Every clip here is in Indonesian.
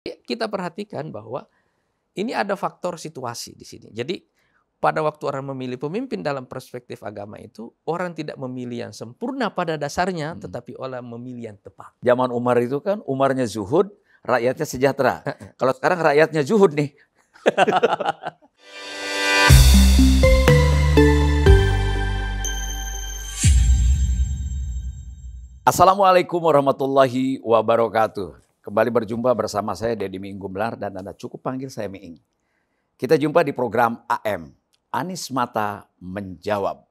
Kita perhatikan bahwa ini ada faktor situasi di sini. Jadi pada waktu orang memilih pemimpin dalam perspektif agama itu, orang tidak memilih yang sempurna pada dasarnya, tetapi orang memilih yang tepat. Zaman Umar itu kan Umarnya zuhud, rakyatnya sejahtera. Kalau sekarang rakyatnya zuhud nih. Assalamualaikum warahmatullahi wabarakatuh. Kembali berjumpa bersama saya Deddy Miing Gumelar dan Anda cukup panggil saya Miing. Kita jumpa di program AM, Anies Mata Menjawab.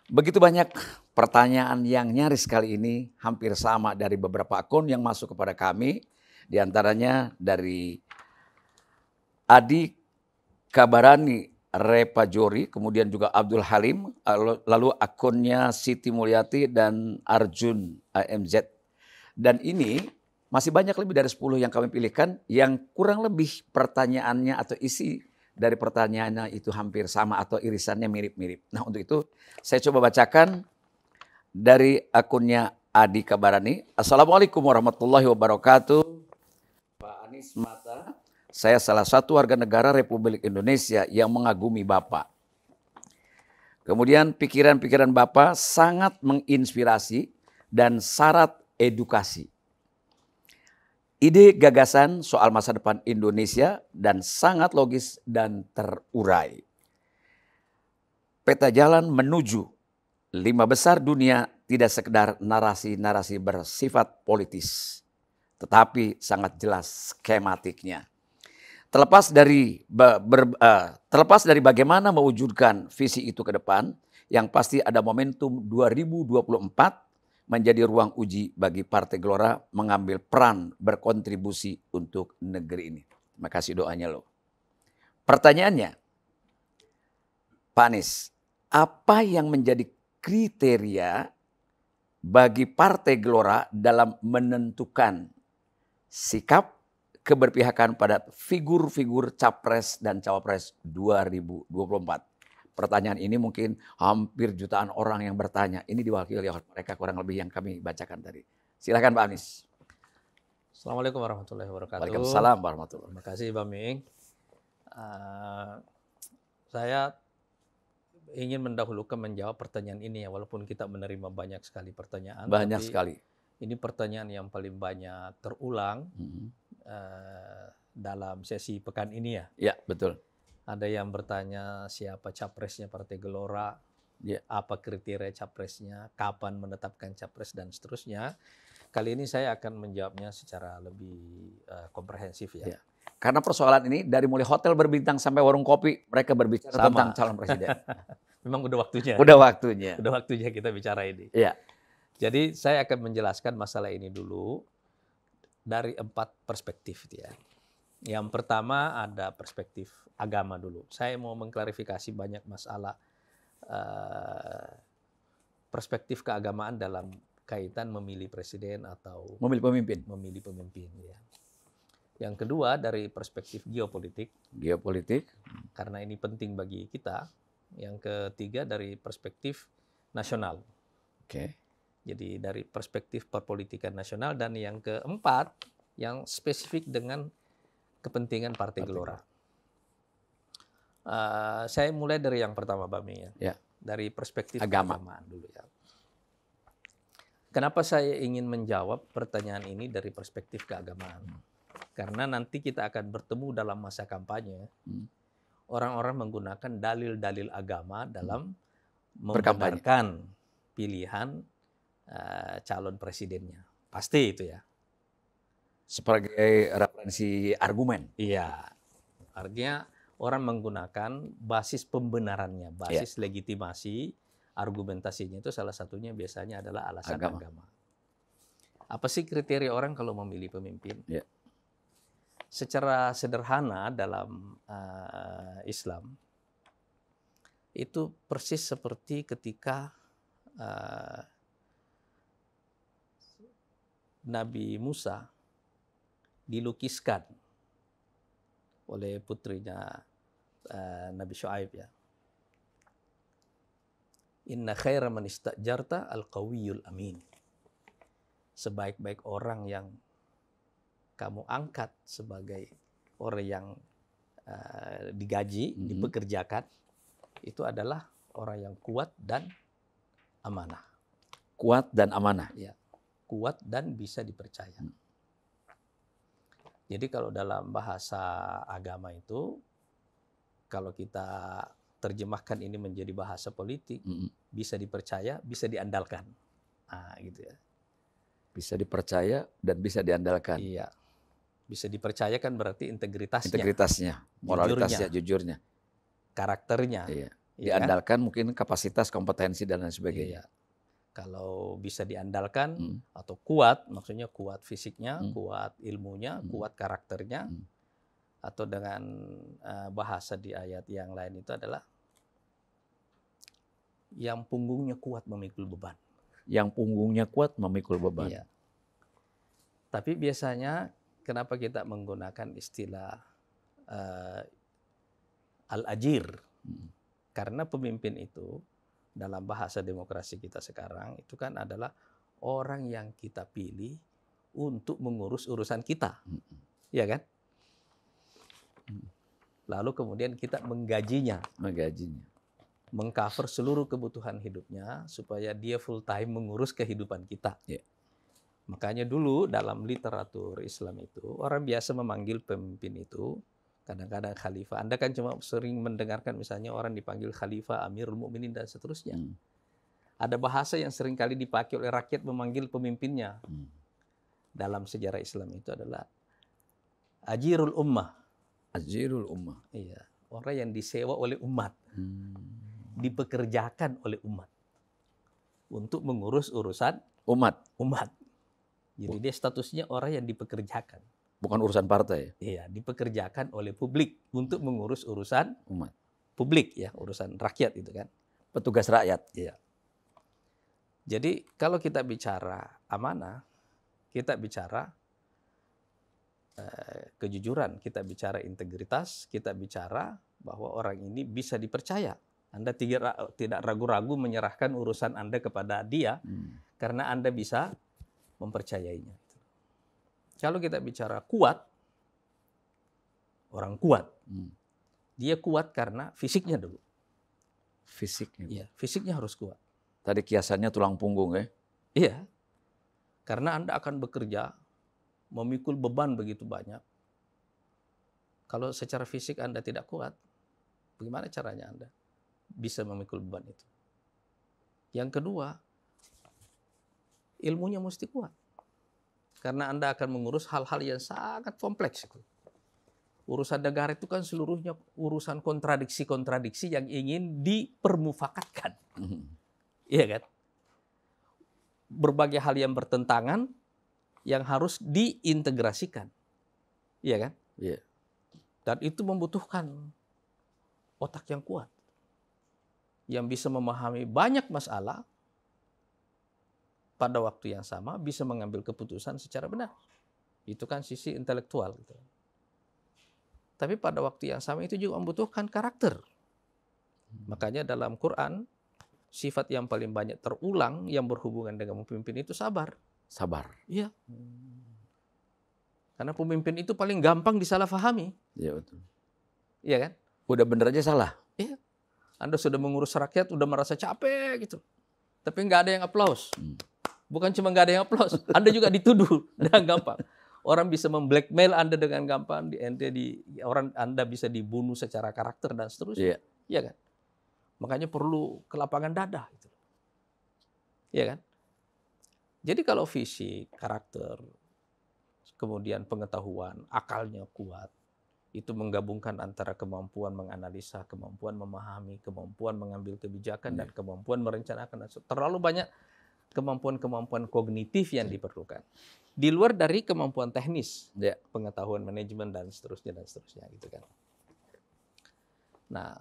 Begitu banyak pertanyaan yang nyaris kali ini hampir sama dari beberapa akun yang masuk kepada kami. Di antaranya dari Adi Kabarani Repajori, kemudian juga Abdul Halim, lalu akunnya Siti Mulyati dan Arjun AMZ. Dan ini masih banyak lebih dari 10 yang kami pilihkan yang kurang lebih pertanyaannya atau isi dari pertanyaannya itu hampir sama atau irisannya mirip-mirip. Nah untuk itu saya coba bacakan dari akunnya Adi Kabarani. Assalamualaikum warahmatullahi wabarakatuh. Pak Anies Mata, saya salah satu warga negara Republik Indonesia yang mengagumi Bapak. Kemudian pikiran-pikiran Bapak sangat menginspirasi dan syarat edukasi. Ide gagasan soal masa depan Indonesia dan sangat logis dan terurai. Peta jalan menuju 5 besar dunia tidak sekedar narasi-narasi bersifat politis, tetapi sangat jelas skematiknya. Terlepas dari bagaimana mewujudkan visi itu ke depan, yang pasti ada momentum 2024 menjadi ruang uji bagi Partai Gelora mengambil peran berkontribusi untuk negeri ini. Terima kasih doanya loh. Pertanyaannya, Pak Anies, apa yang menjadi kriteria bagi Partai Gelora dalam menentukan sikap keberpihakan pada figur-figur capres dan cawapres 2024. Pertanyaan ini mungkin hampir jutaan orang yang bertanya. Ini diwakili oleh mereka kurang lebih yang kami bacakan tadi. Silakan Pak Anies. Assalamualaikum warahmatullahi wabarakatuh. Waalaikumsalam warahmatullahi wabarakatuh. Terima kasih Bang Miing. Saya ingin mendahulukan menjawab pertanyaan ini ya, walaupun kita menerima banyak sekali pertanyaan. Banyak sekali. Ini pertanyaan yang paling banyak terulang dalam sesi pekan ini ya. Ya, betul. Ada yang bertanya siapa capresnya Partai Gelora, apa kriteria capresnya, kapan menetapkan capres dan seterusnya. Kali ini saya akan menjawabnya secara lebih komprehensif ya. Karena persoalan ini dari mulai hotel berbintang sampai warung kopi mereka berbicara tentang calon presiden. Memang udah waktunya. Udah waktunya. Udah waktunya kita bicara ini. Iya. Jadi saya akan menjelaskan masalah ini dulu dari 4 perspektif ya. Yang pertama ada perspektif agama dulu. Saya mau mengklarifikasi banyak masalah perspektif keagamaan dalam kaitan memilih presiden atau memilih pemimpin ya. Yang kedua dari perspektif geopolitik. Karena ini penting bagi kita. Yang ketiga dari perspektif nasional. Jadi dari perspektif perpolitikan nasional, dan yang keempat yang spesifik dengan kepentingan Partai Gelora. Saya mulai dari yang pertama, Bami ya. Dari perspektif keagamaan dulu ya. Kenapa saya ingin menjawab pertanyaan ini dari perspektif keagamaan? Karena nanti kita akan bertemu dalam masa kampanye. Orang-orang menggunakan dalil-dalil agama dalam membenarkan pilihan calon presidennya. Pasti itu ya. Sebagai referensi argumen. Iya. Artinya orang menggunakan basis pembenarannya, basis legitimasi, argumentasinya itu salah satunya biasanya adalah alasan agama. Apa sih kriteria orang kalau memilih pemimpin? Secara sederhana dalam Islam, itu persis seperti ketika Nabi Musa dilukiskan oleh putrinya Nabi Syuaib ya. Inna khaira man istajarta al-qawiyul amin. Sebaik-baik orang yang kamu angkat sebagai orang yang digaji, dipekerjakan, itu adalah orang yang kuat dan amanah. Kuat dan amanah. Ya, kuat dan bisa dipercaya. Jadi kalau dalam bahasa agama itu, kalau kita terjemahkan ini menjadi bahasa politik, bisa dipercaya, bisa diandalkan. Nah, gitu ya. Bisa dipercaya dan bisa diandalkan. Iya. Bisa dipercaya kan berarti integritasnya. Integritasnya, moralitasnya, jujurnya. Karakternya. Iya. Diandalkan kan? Mungkin kapasitas, kompetensi, dan lain sebagainya. Iya. Kalau bisa diandalkan atau kuat, maksudnya kuat fisiknya, kuat ilmunya, kuat karakternya, atau dengan bahasa di ayat yang lain itu adalah yang punggungnya kuat memikul beban. Yang punggungnya kuat memikul beban. Iya. Tapi biasanya kenapa kita menggunakan istilah al-ajir? Karena pemimpin itu dalam bahasa demokrasi kita sekarang itu kan adalah orang yang kita pilih untuk mengurus urusan kita. Iya kan? Lalu kemudian kita menggajinya. Mengcover seluruh kebutuhan hidupnya supaya dia full time mengurus kehidupan kita. Yeah. Makanya dulu dalam literatur Islam itu orang biasa memanggil pemimpin itu kadang-kadang khalifah. Anda kan cuma sering mendengarkan misalnya orang dipanggil khalifah, amirul mukminin dan seterusnya. Ada bahasa yang sering kali dipakai oleh rakyat memanggil pemimpinnya. Dalam sejarah Islam itu adalah ajirul ummah. Ajirul ummah. Iya, orang yang disewa oleh umat. Dipekerjakan oleh umat untuk mengurus urusan umat. Jadi dia statusnya orang yang dipekerjakan. Bukan urusan partai. Iya, dipekerjakan oleh publik untuk mengurus urusan umat. Publik ya, urusan rakyat itu kan. Petugas rakyat. Iya. Jadi kalau kita bicara amanah, kita bicara kejujuran, kita bicara integritas, kita bicara bahwa orang ini bisa dipercaya. Anda tidak ragu-ragu menyerahkan urusan Anda kepada dia karena Anda bisa mempercayainya. Kalau kita bicara kuat, orang kuat, dia kuat karena fisiknya dulu. Fisiknya? Iya, fisiknya harus kuat. Tadi kiasannya tulang punggung ya? Iya, karena Anda akan bekerja, memikul beban begitu banyak. Kalau secara fisik Anda tidak kuat, bagaimana caranya Anda bisa memikul beban itu? Yang kedua, ilmunya mesti kuat. Karena Anda akan mengurus hal-hal yang sangat kompleks. Urusan negara itu kan seluruhnya urusan kontradiksi-kontradiksi yang ingin dipermufakatkan. Iya kan? Berbagai hal yang bertentangan yang harus diintegrasikan. Iya kan? Iya. Dan itu membutuhkan otak yang kuat. Yang bisa memahami banyak masalah pada waktu yang sama, bisa mengambil keputusan secara benar. Itu kan sisi intelektual. Gitu. Tapi pada waktu yang sama itu juga membutuhkan karakter. Makanya dalam Quran, sifat yang paling banyak terulang yang berhubungan dengan pemimpin itu sabar. Sabar. Iya. Karena pemimpin itu paling gampang disalahfahami. Iya betul. Iya kan? Udah bener aja salah. Iya. Anda sudah mengurus rakyat, udah merasa capek gitu. Tapi nggak ada yang aplaus. Bukan cuma nggak ada yang aplaus, Anda juga dituduh dengan gampang. Orang bisa memblackmail Anda dengan gampang, orang Anda bisa dibunuh secara karakter dan seterusnya. Iya kan? Makanya perlu kelapangan dada. Gitu. Iya kan? Jadi kalau fisik, karakter, kemudian pengetahuan, akalnya kuat, itu menggabungkan antara kemampuan menganalisa, kemampuan memahami, kemampuan mengambil kebijakan, dan kemampuan merencanakan. Terlalu banyak kemampuan-kemampuan kognitif yang diperlukan. Di luar dari kemampuan teknis, pengetahuan manajemen dan seterusnya gitu kan. Nah,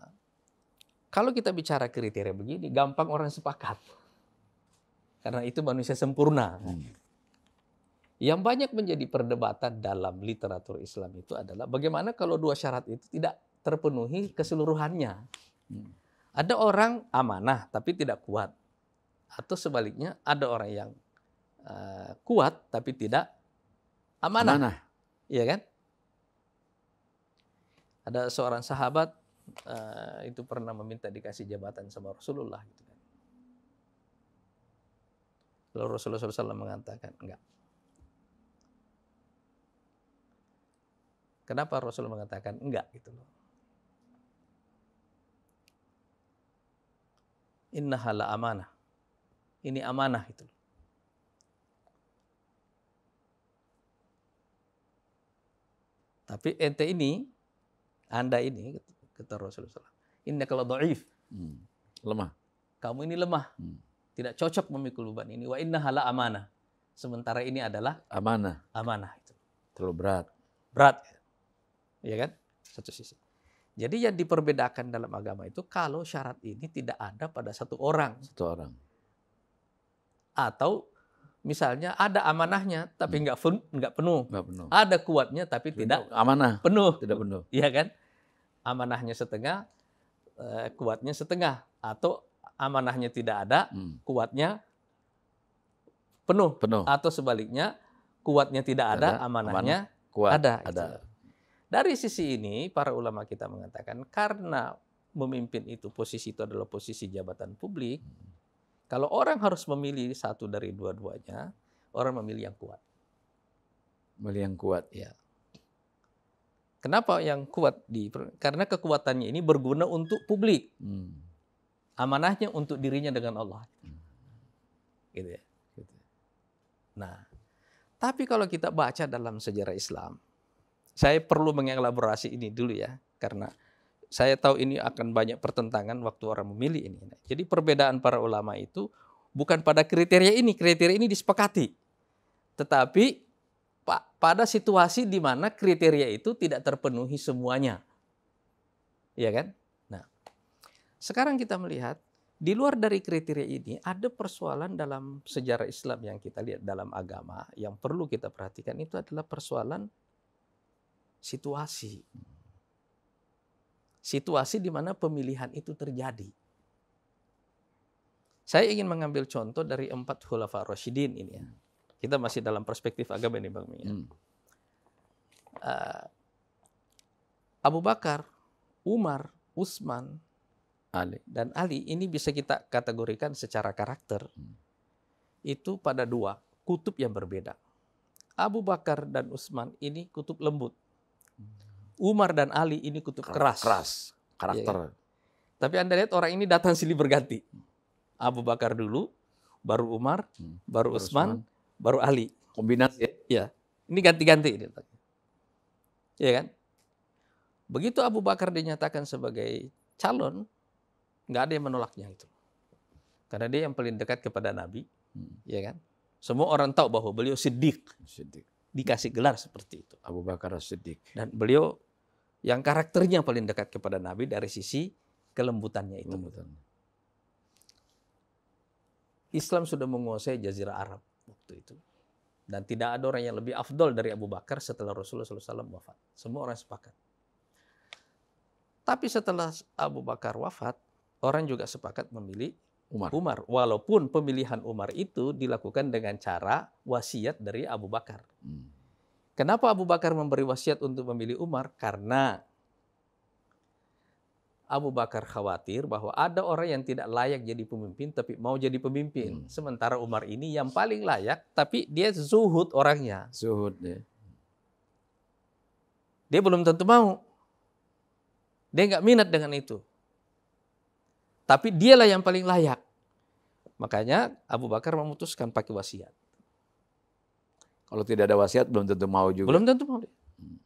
kalau kita bicara kriteria begini, gampang orang sepakat. Karena itu manusia sempurna. Yang banyak menjadi perdebatan dalam literatur Islam itu adalah bagaimana kalau dua syarat itu tidak terpenuhi keseluruhannya. Ada orang amanah tapi tidak kuat. Atau sebaliknya ada orang yang kuat tapi tidak amanah. Iya kan? Ada seorang sahabat itu pernah meminta dikasih jabatan sama Rasulullah. Gitu kan. Lalu Rasulullah SAW mengatakan, enggak. Kenapa Rasulullah mengatakan enggak gitu loh? Innahala amanah. Ini amanah itu. Tapi ente ini, Anda ini, kata Rasulullah SAW, innaka la dhaif. Lemah. Kamu ini lemah. Tidak cocok memikul beban ini. Wa innahala amanah. Sementara ini adalah amanah. Amanah itu. Terlalu berat. Berat. Iya kan? Satu sisi. Jadi yang diperbedakan dalam agama itu kalau syarat ini tidak ada pada satu orang. Satu orang. Atau misalnya ada amanahnya tapi nggak penuh. Nggak penuh. Ada kuatnya tapi tidak amanah. Penuh. Tidak penuh. Iya kan? Amanahnya setengah, kuatnya setengah. Atau amanahnya tidak ada, kuatnya penuh. Atau sebaliknya, kuatnya tidak ada, amanahnya kuat. Ada. Dari sisi ini, para ulama kita mengatakan, karena memimpin itu, posisi itu adalah posisi jabatan publik, kalau orang harus memilih satu dari dua-duanya, orang memilih yang kuat. Memilih yang kuat. Ya. Kenapa yang kuat? Karena kekuatannya ini berguna untuk publik. Amanahnya untuk dirinya dengan Allah. Gitu ya. Nah, tapi kalau kita baca dalam sejarah Islam, saya perlu mengelaborasi ini dulu ya, karena saya tahu ini akan banyak pertentangan waktu orang memilih ini. Jadi perbedaan para ulama itu bukan pada kriteria ini disepakati. Tetapi pada situasi di mana kriteria itu tidak terpenuhi semuanya. Iya kan? Nah, sekarang kita melihat di luar dari kriteria ini ada persoalan dalam sejarah Islam yang kita lihat dalam agama yang perlu kita perhatikan, itu adalah persoalan situasi. Situasi di mana pemilihan itu terjadi. Saya ingin mengambil contoh dari 4 khulafa Rasyidin ini ya. Kita masih dalam perspektif agama ini Bang Mia. Abu Bakar, Umar, Utsman, dan Ali ini bisa kita kategorikan secara karakter. Itu pada 2 kutub yang berbeda. Abu Bakar dan Utsman ini kutub lembut. Umar dan Ali ini kutub keras. Karakter. Ya. Tapi Anda lihat orang ini datang silih berganti. Abu Bakar dulu, baru Umar, baru Utsman, baru Ali. Kombinasi. Ya. Ini ganti-ganti. Ya kan? Begitu Abu Bakar dinyatakan sebagai calon, nggak ada yang menolaknya itu. Karena dia yang paling dekat kepada Nabi. Ya kan? Semua orang tahu bahwa beliau Siddiq. Dikasih gelar seperti itu. Abu Bakar Siddiq. Dan beliau yang karakternya paling dekat kepada Nabi dari sisi kelembutannya itu. Islam sudah menguasai Jazirah Arab waktu itu. Dan tidak ada orang yang lebih afdol dari Abu Bakar setelah Rasulullah SAW wafat. Semua orang sepakat. Tapi setelah Abu Bakar wafat, orang juga sepakat memilih Umar. Walaupun pemilihan Umar itu dilakukan dengan cara wasiat dari Abu Bakar. Kenapa Abu Bakar memberi wasiat untuk memilih Umar? Karena Abu Bakar khawatir bahwa ada orang yang tidak layak jadi pemimpin tapi mau jadi pemimpin. Sementara Umar ini yang paling layak tapi dia zuhud orangnya. Zuhud ya. Dia belum tentu mau. Dia nggak minat dengan itu. Tapi dialah yang paling layak. Makanya Abu Bakar memutuskan pakai wasiat. Kalau tidak ada wasiat belum tentu mau juga. Belum tentu mau.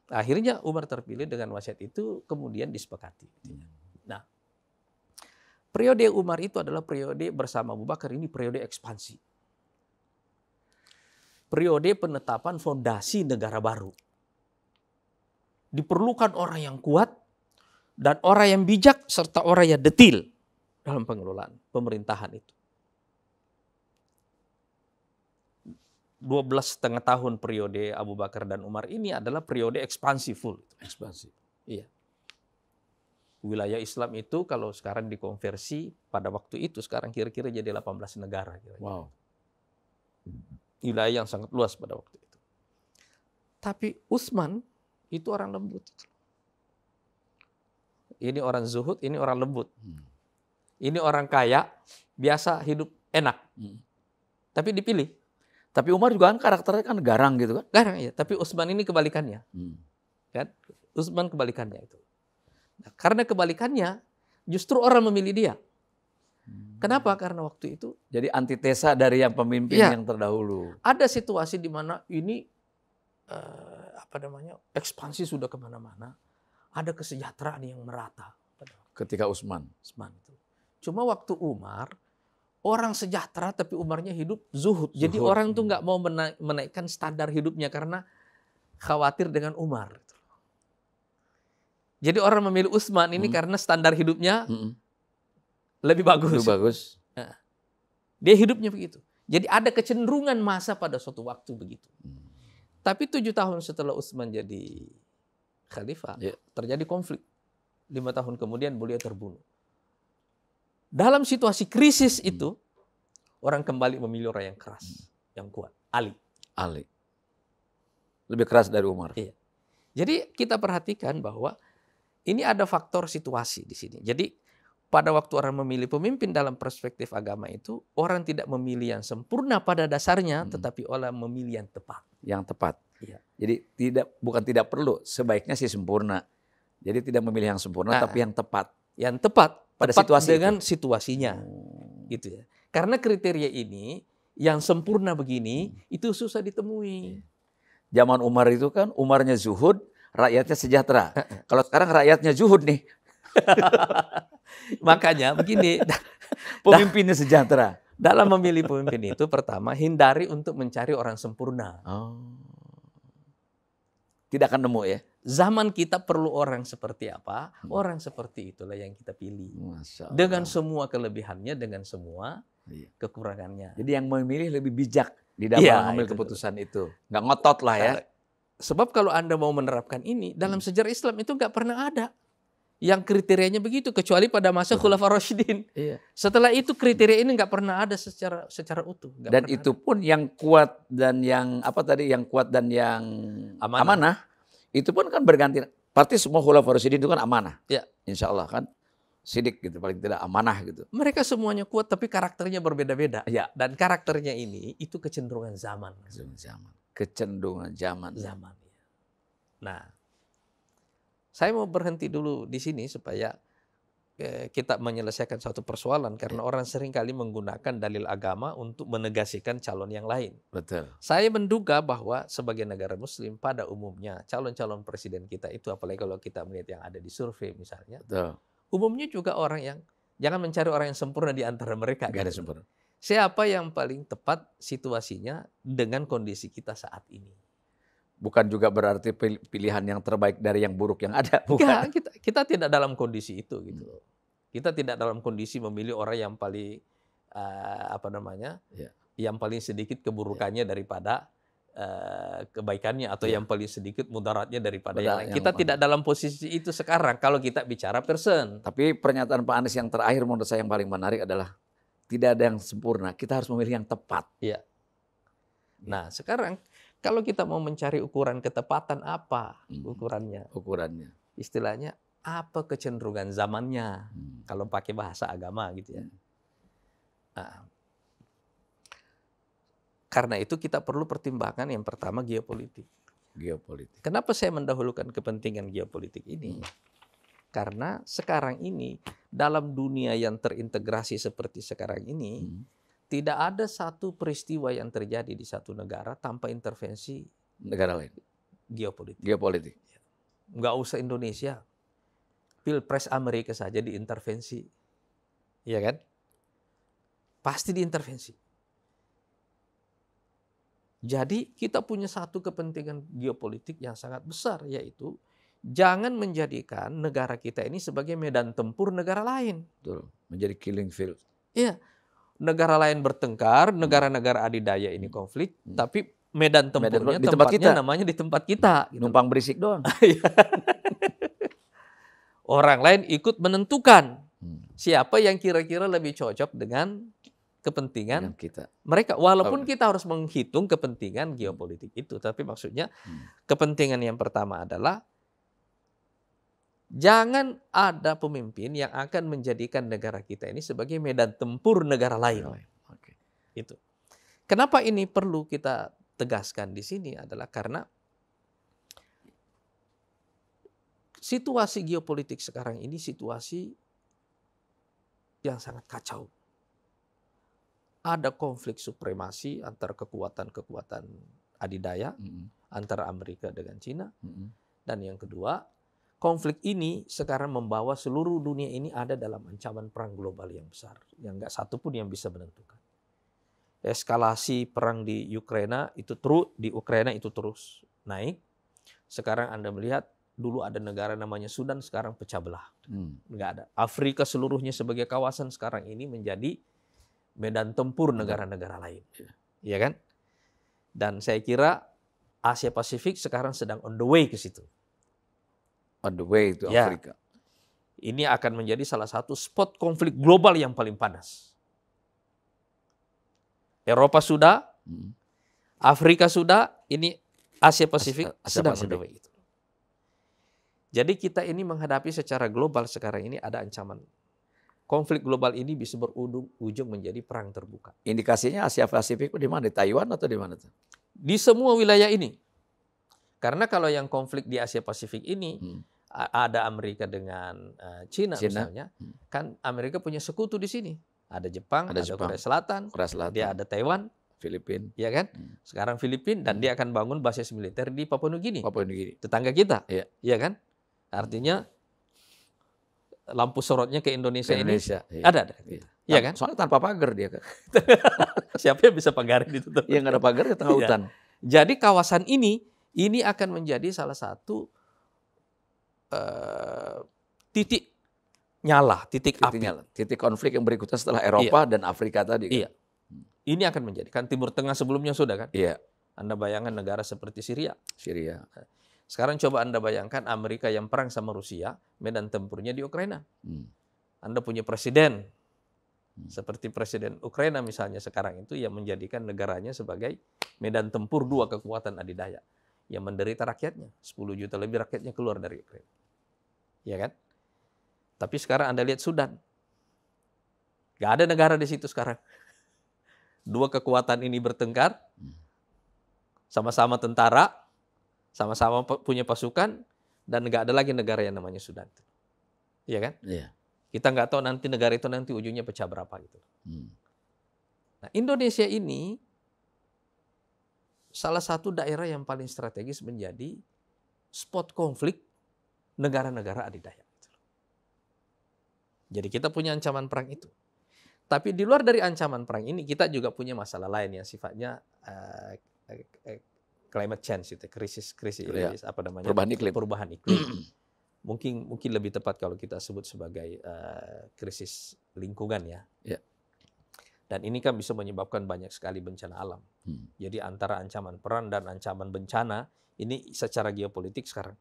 Akhirnya Umar terpilih dengan wasiat itu kemudian disepakati. Nah, periode Umar itu adalah periode bersama Abu Bakar ini periode ekspansi. Periode penetapan fondasi negara baru. Diperlukan orang yang kuat dan orang yang bijak serta orang yang detil dalam pengelolaan pemerintahan itu. 12,5 tahun periode Abu Bakar dan Umar ini adalah periode ekspansi full. Ekspansi. Iya. Wilayah Islam itu kalau sekarang dikonversi pada waktu itu sekarang kira-kira jadi 18 negara. Kira-kira. Wow. Wilayah yang sangat luas pada waktu itu. Tapi Utsman itu orang lembut. Ini orang zuhud, ini orang lembut. Ini orang kaya, biasa hidup enak. Tapi dipilih. Tapi Umar juga kan karakternya kan garang gitu kan? Garang ya, tapi Utsman ini kebalikannya. Kan? Utsman kebalikannya itu. Nah, karena kebalikannya, justru orang memilih dia. Kenapa? Karena waktu itu jadi antitesa dari yang pemimpin yang terdahulu. Ada situasi di mana ini ekspansi sudah kemana-mana. Ada kesejahteraan yang merata. Ketika Utsman itu. Cuma waktu Umar, orang sejahtera tapi Umarnya hidup zuhud. Jadi orang tuh nggak mau menaikkan standar hidupnya karena khawatir dengan Umar. Jadi orang memilih Utsman ini karena standar hidupnya lebih bagus. Lebih bagus. Nah, dia hidupnya begitu. Jadi ada kecenderungan masa pada suatu waktu begitu. Tapi 7 tahun setelah Utsman jadi khalifah, terjadi konflik. 5 tahun kemudian beliau terbunuh. Dalam situasi krisis itu, orang kembali memilih orang yang keras, yang kuat. Ali. Lebih keras dari Umar. Iya. Jadi kita perhatikan bahwa ini ada faktor situasi di sini. Jadi pada waktu orang memilih pemimpin dalam perspektif agama itu, orang tidak memilih yang sempurna pada dasarnya, tetapi orang memilih yang tepat. Yang tepat. Iya. Jadi bukan tidak perlu, sebaiknya sih sempurna. Jadi tidak memilih yang sempurna, tapi yang tepat. Yang tepat pada tepat situasi dengan situasinya. Gitu ya. Karena kriteria ini, yang sempurna begini, itu susah ditemui. Zaman Umar itu kan, Umarnya zuhud, rakyatnya sejahtera. Kalau sekarang rakyatnya zuhud nih. Makanya begini, pemimpinnya sejahtera. Dalam memilih pemimpin itu pertama hindari untuk mencari orang sempurna. Tidak akan nemu ya. Zaman kita perlu orang seperti apa, orang seperti itulah yang kita pilih. Dengan semua kelebihannya, dengan semua kekurangannya. Jadi yang memilih lebih bijak di dalam mengambil keputusan itu. Nggak ngotot lah ya. Sebab kalau Anda mau menerapkan ini, dalam sejarah Islam itu nggak pernah ada yang kriterianya begitu, kecuali pada masa Khulafaur Rasyidin. Setelah itu kriteria ini nggak pernah ada secara utuh. Dan itu pun yang kuat dan yang yang amanah, itu pun kan berganti. Pasti semua Khulafaur Rasyidin itu kan amanah. Insya Allah kan. Sidik gitu, paling tidak amanah gitu. Mereka semuanya kuat tapi karakternya berbeda-beda. Dan karakternya ini itu kecenderungan zaman. Kecenderungan zaman. Nah, saya mau berhenti dulu di sini supaya kita menyelesaikan suatu persoalan karena orang seringkali menggunakan dalil agama untuk menegasikan calon yang lain. Betul. Saya menduga bahwa sebagai negara muslim pada umumnya calon-calon presiden kita itu, apalagi kalau kita melihat yang ada di survei misalnya, umumnya juga orang yang jangan mencari orang yang sempurna di antara mereka. Gak ada sempurna. Siapa yang paling tepat situasinya dengan kondisi kita saat ini. Bukan juga berarti pilihan yang terbaik dari yang buruk yang ada. Bukan. Kita tidak dalam kondisi itu gitu. Kita tidak dalam kondisi memilih orang yang paling yang paling sedikit keburukannya daripada kebaikannya atau yang paling sedikit mudaratnya daripada yang lain. Kita tidak dalam posisi itu sekarang kalau kita bicara person. Tapi pernyataan Pak Anies yang terakhir menurut saya yang paling menarik adalah tidak ada yang sempurna. Kita harus memilih yang tepat. Nah, sekarang kalau kita mau mencari ukuran ketepatan apa ukurannya? Istilahnya apa kecenderungan zamannya? Kalau pakai bahasa agama gitu ya. Nah, karena itu kita perlu pertimbangan yang pertama geopolitik. Kenapa saya mendahulukan kepentingan geopolitik ini? Karena sekarang ini dalam dunia yang terintegrasi seperti sekarang ini, tidak ada satu peristiwa yang terjadi di satu negara tanpa intervensi negara lain. Geopolitik. Nggak usah Indonesia. Pilpres Amerika saja diintervensi. Iya kan? Pasti diintervensi. Jadi kita punya satu kepentingan geopolitik yang sangat besar, yaitu jangan menjadikan negara kita ini sebagai medan tempur negara lain. Betul. Menjadi killing field. Iya. Negara lain bertengkar, negara-negara adidaya ini konflik, tapi medan tempurnya di tempat kita. Namanya di tempat kita. Gitu. Numpang berisik doang. Orang lain ikut menentukan siapa yang kira-kira lebih cocok dengan kepentingan kita. Mereka. Walaupun kita harus menghitung kepentingan geopolitik itu, tapi maksudnya kepentingan yang pertama adalah jangan ada pemimpin yang akan menjadikan negara kita ini sebagai medan tempur negara lain. Itu. Kenapa ini perlu kita tegaskan di sini adalah karena situasi geopolitik sekarang ini situasi yang sangat kacau. Ada konflik supremasi antara kekuatan-kekuatan adidaya antara Amerika dengan Cina. Dan yang kedua, konflik ini sekarang membawa seluruh dunia ini ada dalam ancaman perang global yang besar. Yang nggak satu pun yang bisa menentukan. Eskalasi perang di Ukraina itu terus naik. Sekarang Anda melihat dulu ada negara namanya Sudan, sekarang pecah belah. Nggak ada. Afrika seluruhnya sebagai kawasan sekarang ini menjadi medan tempur negara-negara lain. Iya kan? Dan saya kira Asia Pasifik sekarang sedang on the way ke situ. On the way to Afrika. Ini akan menjadi salah satu spot konflik global yang paling panas. Eropa sudah, Afrika sudah, ini Asia Pasifik sedang on the way. Jadi kita ini menghadapi secara global sekarang ini ada ancaman. Konflik global ini bisa berujung menjadi perang terbuka. Indikasinya Asia Pasifik di mana? Di Taiwan atau di mana? Di semua wilayah ini. Karena kalau yang konflik di Asia Pasifik ini, ada Amerika dengan Cina misalnya, kan Amerika punya sekutu di sini. Ada Jepang, ada Korea Selatan, dia ada Taiwan, Filipina, ya kan? Sekarang Filipina, dan dia akan bangun basis militer di Papua Nugini. Tetangga kita, ya kan? Artinya lampu sorotnya ke Indonesia ini ada. Iya kan? Soalnya tanpa pagar dia kan. Siapa yang bisa pagarin itu? Iya, nggak ada pagar di tengah hutan. Jadi kawasan ini akan menjadi salah satu titik nyala, titik api. Titik konflik yang berikutnya setelah Eropa dan Afrika tadi. Iya. Ini akan menjadi. Kan Timur Tengah sebelumnya sudah kan? Iya. Anda bayangkan negara seperti Syria. Syria. Sekarang coba Anda bayangkan Amerika yang perang sama Rusia, medan tempurnya di Ukraina. Anda punya presiden, seperti presiden Ukraina misalnya sekarang itu, yang menjadikan negaranya sebagai medan tempur dua kekuatan adidaya. Yang menderita rakyatnya, 10 juta lebih rakyatnya keluar dari Ukraina. Ya kan? Tapi sekarang Anda lihat Sudan. Gak ada negara di situ sekarang. Dua kekuatan ini bertengkar, sama-sama tentara, sama-sama punya pasukan, dan gak ada lagi negara yang namanya Sudan. Iya kan? Iya. Kita nggak tahu nanti negara itu nanti ujungnya pecah berapa gitu. Nah, Indonesia ini salah satu daerah yang paling strategis menjadi spot konflik negara-negara adidaya. Jadi kita punya ancaman perang itu. Tapi di luar dari ancaman perang ini kita juga punya masalah lain yang sifatnya climate change, itu krisis apa namanya? Perubahan iklim. Mungkin lebih tepat kalau kita sebut sebagai krisis lingkungan ya. Dan ini kan bisa menyebabkan banyak sekali bencana alam. Jadi antara ancaman perang dan ancaman bencana ini secara geopolitik sekarang.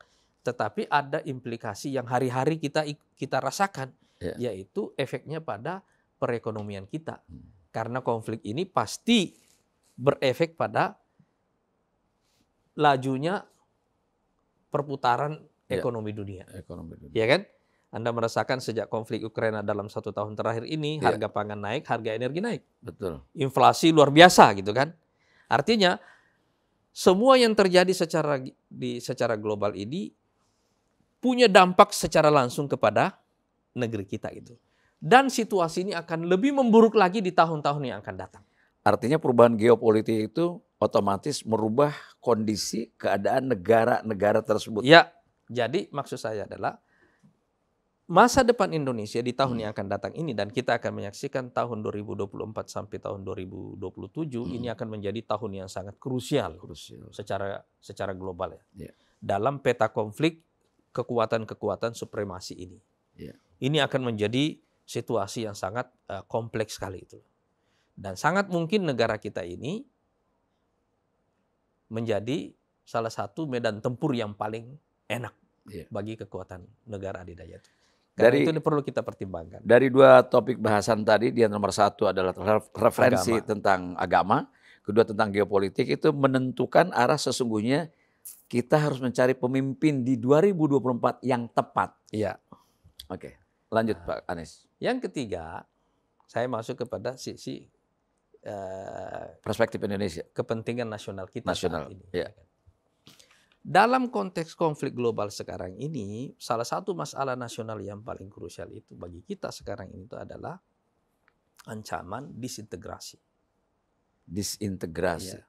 Tetapi ada implikasi yang hari-hari kita rasakan, yaitu efeknya pada perekonomian kita. Karena konflik ini pasti berefek pada lajunya perputaran ekonomi dunia. Ya kan? Anda merasakan sejak konflik Ukraina dalam 1 tahun terakhir ini, harga pangan naik, harga energi naik. Betul. Inflasi luar biasa gitu kan. Artinya semua yang terjadi secara global ini punya dampak secara langsung kepada negeri kita itu. Dan situasi ini akan lebih memburuk lagi di tahun-tahun yang akan datang. Artinya perubahan geopolitik itu otomatis merubah kondisi keadaan negara-negara tersebut. Ya, jadi maksud saya adalah masa depan Indonesia di tahun yang akan datang ini, dan kita akan menyaksikan tahun 2024 sampai tahun 2027 ini akan menjadi tahun yang sangat krusial secara global ya. Dalam peta konflik kekuatan-kekuatan supremasi ini. Ini akan menjadi situasi yang sangat kompleks sekali itu. Dan sangat mungkin negara kita ini menjadi salah satu medan tempur yang paling enak bagi kekuatan negara adidaya itu. Karena itu perlu kita pertimbangkan. Dari dua topik bahasan tadi, dia nomor satu adalah referensi tentang agama, kedua tentang geopolitik, itu menentukan arah sesungguhnya kita harus mencari pemimpin di 2024 yang tepat. Iya. Oke, lanjut Pak Anies. Yang ketiga, saya masuk kepada sisi perspektif Indonesia, kepentingan nasional kita saat ini. Ya. Dalam konteks konflik global sekarang ini, salah satu masalah nasional yang paling krusial itu bagi kita sekarang ini itu adalah ancaman disintegrasi. Disintegrasi. Ya.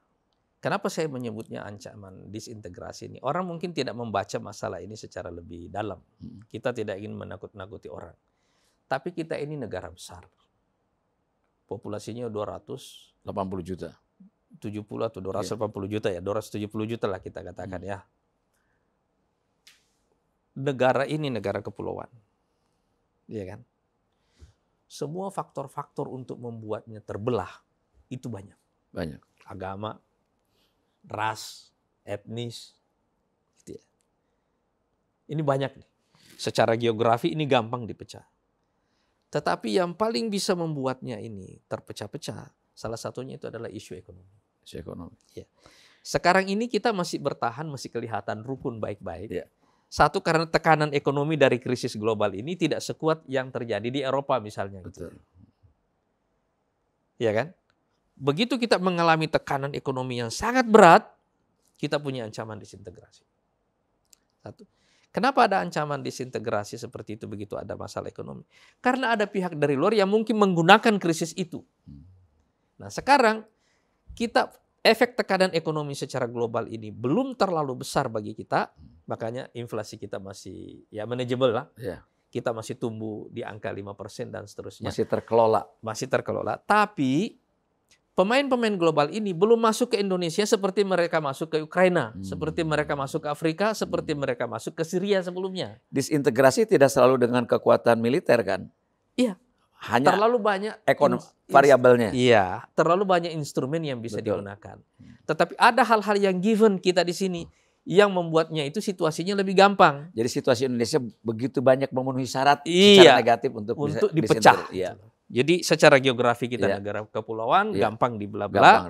Kenapa saya menyebutnya ancaman disintegrasi ini? Orang mungkin tidak membaca masalah ini secara lebih dalam. Kita tidak ingin menakut-nakuti orang. Tapi kita ini negara besar. Populasinya 280 juta. 70 atau 280 juta ya, 270 juta lah kita katakan ya. Negara ini negara kepulauan. Iya kan? Semua faktor-faktor untuk membuatnya terbelah itu banyak. Banyak. Agama, ras, etnis, gitu ya. Ini banyak nih. Secara geografi ini gampang dipecah. Tetapi yang paling bisa membuatnya ini terpecah-pecah, salah satunya itu adalah isu ekonomi. Isu ekonomi. Ya. Sekarang ini kita masih bertahan, masih kelihatan rukun baik-baik. Ya. Satu, karena tekanan ekonomi dari krisis global ini tidak sekuat yang terjadi di Eropa misalnya. Betul. Ya kan? Begitu kita mengalami tekanan ekonomi yang sangat berat, kita punya ancaman disintegrasi. Satu. Kenapa ada ancaman disintegrasi seperti itu begitu ada masalah ekonomi? Karena ada pihak dari luar yang mungkin menggunakan krisis itu. Nah sekarang efek tekanan ekonomi secara global ini belum terlalu besar bagi kita, makanya inflasi kita masih ya manageable lah. Ya. Kita masih tumbuh di angka 5% dan seterusnya. Masih terkelola. Masih terkelola. Tapi pemain-pemain global ini belum masuk ke Indonesia seperti mereka masuk ke Ukraina, seperti mereka masuk ke Afrika, seperti mereka masuk ke Syria sebelumnya. Disintegrasi tidak selalu dengan kekuatan militer kan? Iya. Hanya terlalu banyak variabelnya. Iya, terlalu banyak instrumen yang bisa digunakan. Tetapi ada hal-hal yang given kita di sini yang membuatnya itu situasinya lebih gampang. Jadi situasi Indonesia begitu banyak memenuhi syarat secara negatif untuk dipecah. Iya. Jadi secara geografi kita negara kepulauan, gampang dibelah-belah.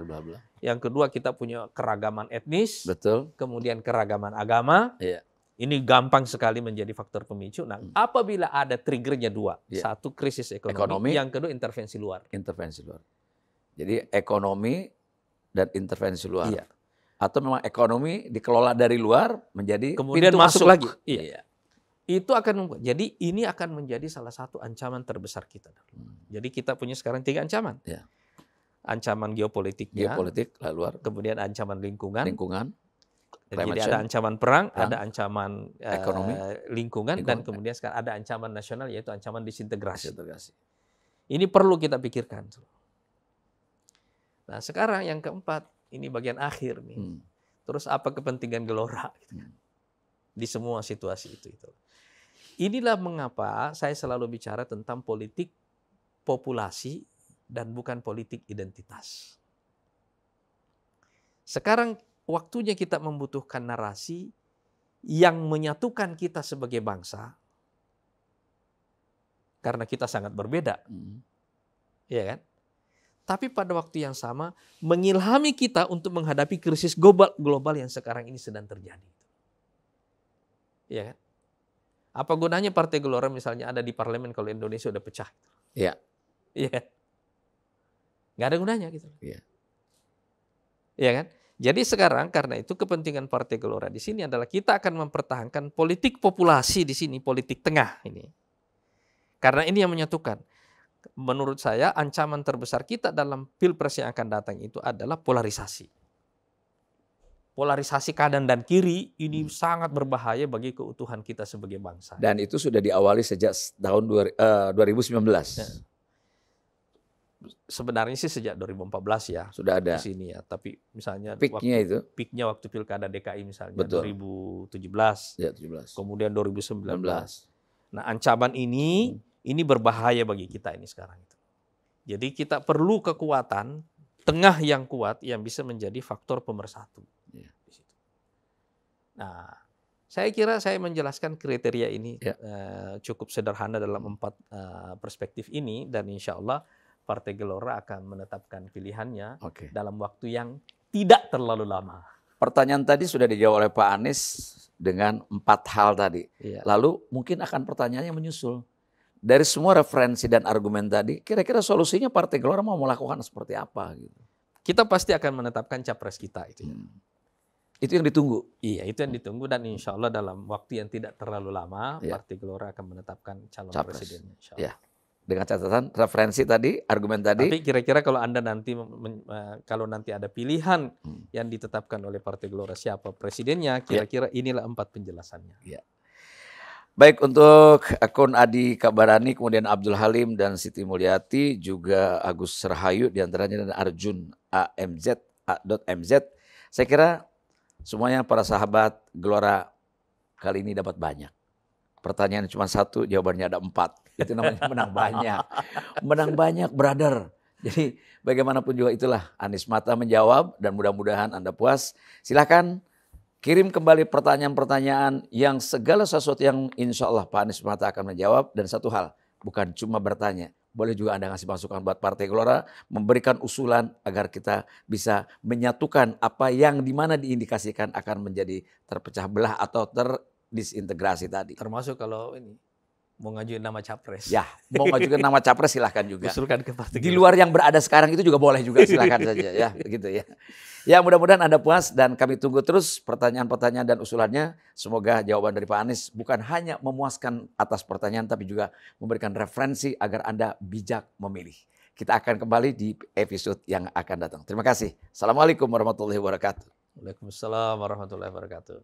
Yang kedua kita punya keragaman etnis, betul. Kemudian keragaman agama. Iya. Ini gampang sekali menjadi faktor pemicu. Nah, apabila ada triggernya dua, satu krisis ekonomi, yang kedua intervensi luar. Intervensi luar. Jadi ekonomi dan intervensi luar. Iya. Atau memang ekonomi dikelola dari luar menjadi kemudian pintu masuk lagi. Iya. Itu akan jadi ini akan menjadi salah satu ancaman terbesar kita. Jadi kita punya sekarang 3 ancaman. Ya. Ancaman geopolitiknya, luar. Kemudian ancaman lingkungan. Jadi ada ancaman perang, ada ancaman ekonomi, lingkungan, dan kemudian sekarang ada ancaman nasional yaitu ancaman disintegrasi. Ini perlu kita pikirkan. Nah sekarang yang keempat, ini bagian akhir nih. Terus apa kepentingan Gelora di semua situasi itu. Inilah mengapa saya selalu bicara tentang politik populasi dan bukan politik identitas. Sekarang waktunya kita membutuhkan narasi yang menyatukan kita sebagai bangsa karena kita sangat berbeda. Ya kan? Tapi pada waktu yang sama mengilhami kita untuk menghadapi krisis global yang sekarang ini sedang terjadi. Ya kan? Apa gunanya Partai Gelora misalnya ada di parlemen kalau Indonesia udah pecah? Iya. Iya kan? Nggak ada gunanya gitu. Iya. Iya kan? Jadi sekarang karena itu kepentingan Partai Gelora di sini adalah kita akan mempertahankan politik populasi di sini, politik tengah ini. Karena ini yang menyatukan. Menurut saya ancaman terbesar kita dalam Pilpres yang akan datang itu adalah polarisasi. Polarisasi kanan dan kiri ini sangat berbahaya bagi keutuhan kita sebagai bangsa. Dan itu sudah diawali sejak tahun 2019. Ya. Sebenarnya sih sejak 2014 ya. Sudah ada. Di sini ya. Tapi misalnya peaknya waktu Pilkada DKI misalnya. Betul. 2017. Ya, 17. Kemudian 2019. Nah ancaman ini berbahaya bagi kita ini sekarang. Jadi kita perlu kekuatan tengah yang kuat yang bisa menjadi faktor pemersatu. Ya. Nah Saya kira saya menjelaskan kriteria ini Ya. cukup sederhana dalam 4 perspektif ini, dan insya Allah Partai Gelora akan menetapkan pilihannya Oke. dalam waktu yang tidak terlalu lama. Pertanyaan tadi sudah dijawab oleh Pak Anies dengan 4 hal tadi. Iya. Lalu mungkin akan pertanyaannya menyusul. Dari semua referensi dan argumen tadi, kira-kira solusinya Partai Gelora mau melakukan seperti apa? Gitu. Kita pasti akan menetapkan capres kita itu. Itu yang ditunggu. Iya, itu yang ditunggu, dan insya Allah dalam waktu yang tidak terlalu lama Ya. Partai Gelora akan menetapkan calon Capres. presidennya. Insya Allah. Ya. Dengan catatan referensi tadi, argumen tadi. Tapi kira-kira kalau Anda nanti kalau nanti ada pilihan yang ditetapkan oleh Partai Gelora siapa presidennya, kira-kira inilah 4 penjelasannya. Ya. Baik, untuk akun Adi Kabarani, kemudian Abdul Halim dan Siti Mulyati, juga Agus Rahayu diantaranya, dan Arjun AMZ. Saya kira semuanya para sahabat Gelora kali ini dapat banyak. Pertanyaan cuma 1, jawabannya ada 4. Itu namanya menang banyak. Menang banyak, brother. Jadi bagaimanapun juga itulah Anies Mata menjawab, dan mudah-mudahan Anda puas. Silakan kirim kembali pertanyaan-pertanyaan yang segala sesuatu yang insya Allah Pak Anies Mata akan menjawab. Dan satu hal, bukan cuma bertanya, boleh juga Anda ngasih masukan buat Partai Gelora, memberikan usulan agar kita bisa menyatukan apa yang dimana diindikasikan akan menjadi terpecah belah atau terdisintegrasi tadi. Termasuk kalau ini mau ngajuin nama capres. Ya, mau ngajukan nama capres silahkan juga. Usulkan ke Partai Di Gelora. luar yang berada sekarang itu juga boleh juga, silahkan saja ya, begitu ya. Ya, mudah-mudahan Anda puas, dan kami tunggu terus pertanyaan-pertanyaan dan usulannya. Semoga jawaban dari Pak Anies bukan hanya memuaskan atas pertanyaan, tapi juga memberikan referensi agar Anda bijak memilih. Kita akan kembali di episode yang akan datang. Terima kasih. Assalamualaikum warahmatullahi wabarakatuh. Waalaikumsalam warahmatullahi wabarakatuh.